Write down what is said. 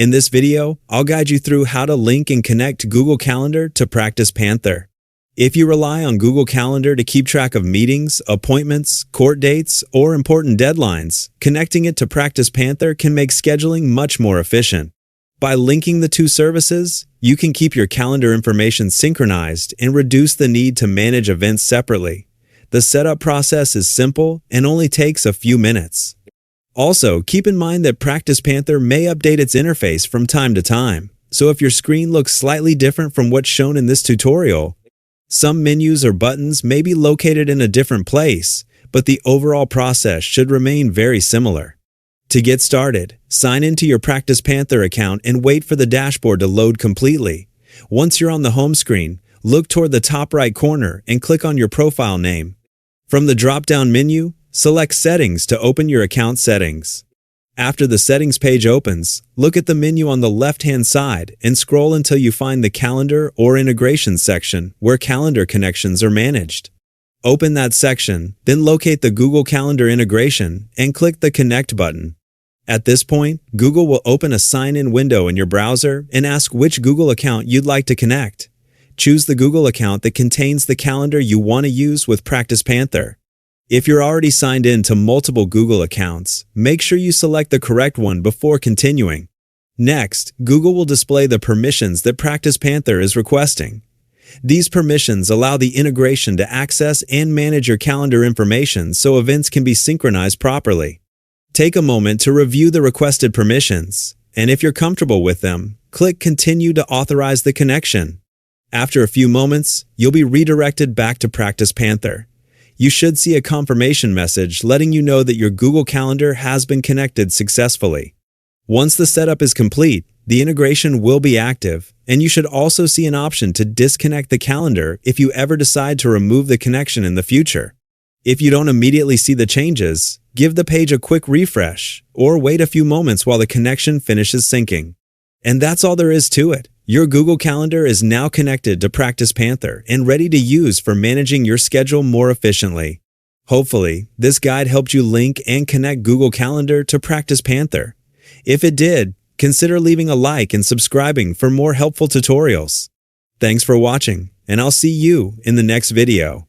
In this video, I'll guide you through how to link and connect Google Calendar to PracticePanther. If you rely on Google Calendar to keep track of meetings, appointments, court dates, or important deadlines, connecting it to PracticePanther can make scheduling much more efficient. By linking the two services, you can keep your calendar information synchronized and reduce the need to manage events separately. The setup process is simple and only takes a few minutes. Also, keep in mind that PracticePanther may update its interface from time to time, so if your screen looks slightly different from what's shown in this tutorial, some menus or buttons may be located in a different place, but the overall process should remain very similar. To get started, sign into your PracticePanther account and wait for the dashboard to load completely. Once you're on the home screen, look toward the top right corner and click on your profile name. From the drop-down menu, select Settings to open your account settings. After the Settings page opens, look at the menu on the left-hand side and scroll until you find the Calendar or Integrations section where calendar connections are managed. Open that section, then locate the Google Calendar integration and click the Connect button. At this point, Google will open a sign-in window in your browser and ask which Google account you'd like to connect. Choose the Google account that contains the calendar you want to use with PracticePanther. If you're already signed in to multiple Google accounts, make sure you select the correct one before continuing. Next, Google will display the permissions that PracticePanther is requesting. These permissions allow the integration to access and manage your calendar information so events can be synchronized properly. Take a moment to review the requested permissions, and if you're comfortable with them, click Continue to authorize the connection. After a few moments, you'll be redirected back to PracticePanther. You should see a confirmation message letting you know that your Google Calendar has been connected successfully. Once the setup is complete, the integration will be active, and you should also see an option to disconnect the calendar if you ever decide to remove the connection in the future. If you don't immediately see the changes, give the page a quick refresh or wait a few moments while the connection finishes syncing. And that's all there is to it. Your Google Calendar is now connected to PracticePanther and ready to use for managing your schedule more efficiently. Hopefully, this guide helped you link and connect Google Calendar to PracticePanther. If it did, consider leaving a like and subscribing for more helpful tutorials. Thanks for watching, and I'll see you in the next video.